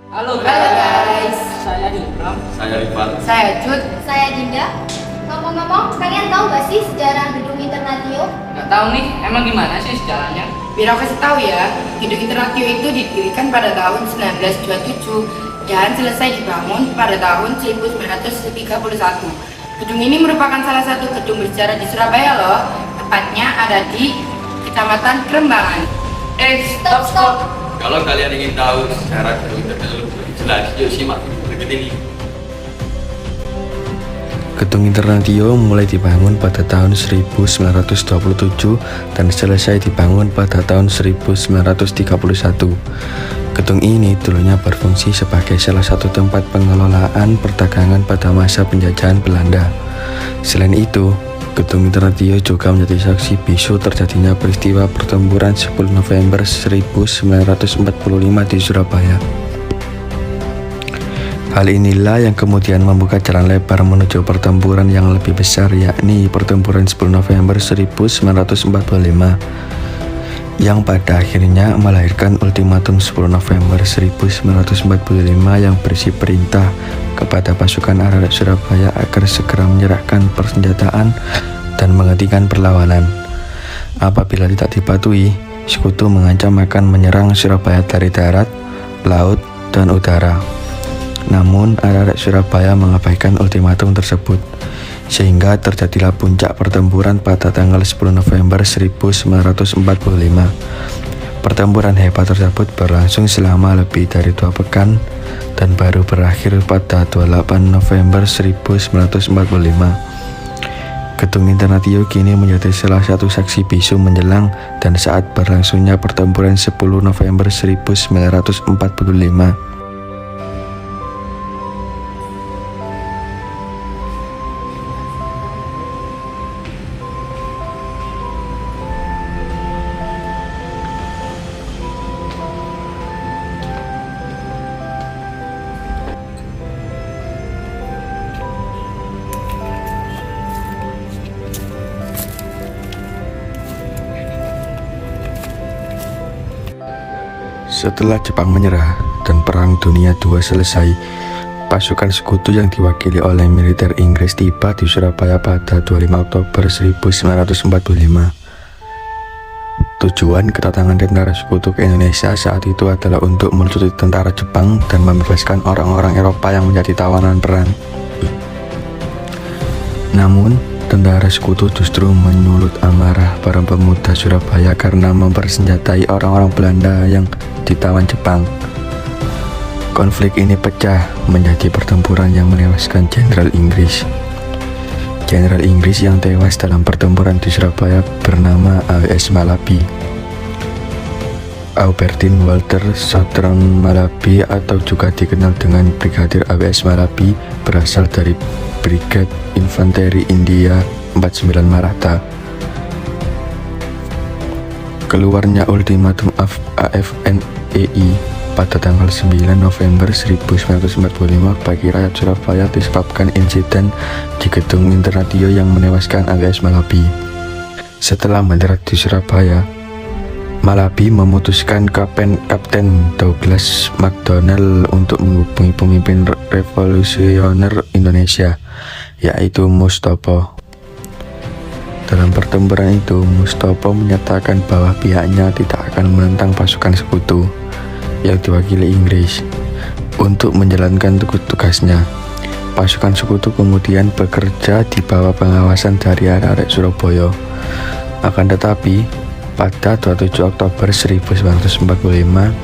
Halo Halo guys. saya Imram. Saya Rifat. Saya Cut. Saya Dinda. Ngomong-ngomong, kalian tahu gak sih sejarah Gedung Internatio? Nggak tahu nih, emang gimana sih sejarahnya? Biar aku kasih tahu ya, Gedung Internatio itu didirikan pada tahun 1927 dan selesai dibangun pada tahun 1931. Gedung ini merupakan salah satu gedung bersejarah di Surabaya loh. Tepatnya ada di Kecamatan Krembangan. Stop. Kalau kalian ingin tahu secara gedung lebih jelas, yuk simak berikut ini. Gedung Internatio mulai dibangun pada tahun 1927 dan selesai dibangun pada tahun 1931. Gedung ini dulunya berfungsi sebagai salah satu tempat pengelolaan perdagangan pada masa penjajahan Belanda. Selain itu, Gedung Internatio juga menjadi saksi bisu terjadinya peristiwa pertempuran 10 November 1945 di Surabaya. Hal inilah yang kemudian membuka jalan lebar menuju pertempuran yang lebih besar, yakni pertempuran 10 November 1945 yang pada akhirnya melahirkan ultimatum 10 November 1945 yang berisi perintah kepada pasukan arek Surabaya agar segera menyerahkan persenjataan dan menghentikan perlawanan. Apabila tidak dipatuhi, sekutu mengancam akan menyerang Surabaya dari darat, laut, dan udara. Namun, arek Surabaya mengabaikan ultimatum tersebut, sehingga terjadilah puncak pertempuran pada tanggal 10 November 1945. Pertempuran hebat tersebut berlangsung selama lebih dari 2 pekan dan baru berakhir pada 28 November 1945. Gedung Internatio kini menjadi salah satu saksi bisu menjelang dan saat berlangsungnya pertempuran 10 November 1945. Setelah Jepang menyerah dan Perang Dunia II selesai, pasukan sekutu yang diwakili oleh militer Inggris tiba di Surabaya pada 25 Oktober 1945. Tujuan kedatangan tentara sekutu ke Indonesia saat itu adalah untuk melucuti tentara Jepang dan membebaskan orang-orang Eropa yang menjadi tawanan perang. Namun, tentara sekutu justru menyulut amarah para pemuda Surabaya karena mempersenjatai orang-orang Belanda yang ditawan Jepang. Konflik ini pecah menjadi pertempuran yang menewaskan Jenderal Inggris. Jenderal Inggris yang tewas dalam pertempuran di Surabaya bernama AWS Malabi. Albertine Walter Southern Malabi atau juga dikenal dengan Brigadir AWS Malabi berasal dari Brigade Infanteri India 49 Maratha. Keluarnya ultimatum AFNEI pada tanggal 9 November 1945 bagi rakyat Surabaya disebabkan insiden di Gedung Internatio yang menewaskan AWS Malabi. Setelah mendarat di Surabaya, Malabi memutuskan Kapten Douglas MacDonald untuk menghubungi pemimpin revolusioner Indonesia, yaitu Mustopo. Dalam pertempuran itu, Mustopo menyatakan bahwa pihaknya tidak akan menentang pasukan sekutu yang diwakili Inggris. Untuk menjalankan tugasnya, pasukan sekutu kemudian bekerja di bawah pengawasan dari arek Surabaya. Akan tetapi, pada 27 Oktober 1945,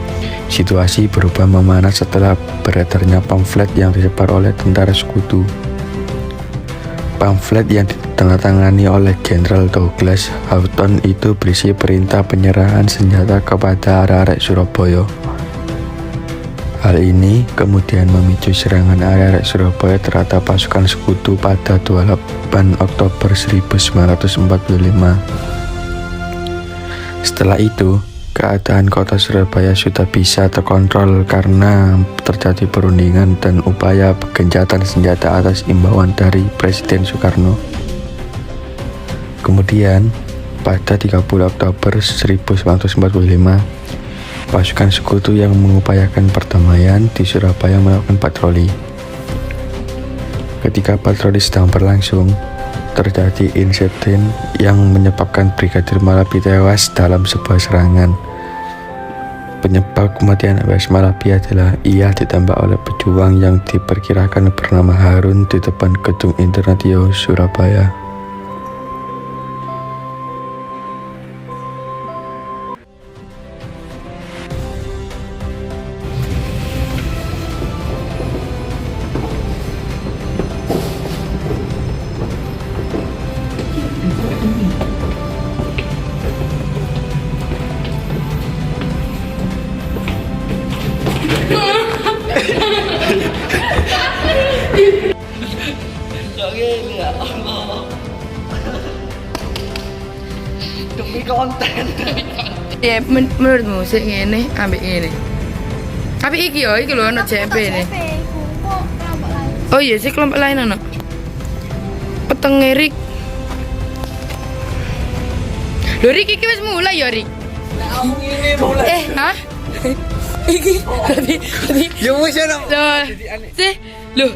situasi berubah memanas setelah beredarnya pamflet yang disebar oleh tentara sekutu. Pamflet yang ditandatangani oleh Jenderal Douglas Houghton itu berisi perintah penyerahan senjata kepada arek Surabaya. Hal ini kemudian memicu serangan arek Surabaya terhadap pasukan sekutu pada 28 Oktober 1945. Setelah itu, keadaan kota Surabaya sudah bisa terkontrol karena terjadi perundingan dan upaya gencatan senjata atas imbauan dari Presiden Soekarno. Kemudian, pada 30 Oktober 1945, Pasukan sekutu yang mengupayakan perdamaian di Surabaya melakukan patroli. Ketika patroli sedang berlangsung, terjadi insiden yang menyebabkan Brigadir Malabi tewas dalam sebuah serangan. Penyebab kematian AWS Malabi adalah ia ditembak oleh pejuang yang diperkirakan bernama Harun di depan gedung Internatio Surabaya. Ya, menurutmu sih ngene ambek ngene. Tapi iki lho ono CMP ini. Oh iya sih kelompok lain ono. Peteng Rik. Lho Rik iki wis mulai ya Rik. Hah? Iki. Tadi. Ya wis ono. Sih, lho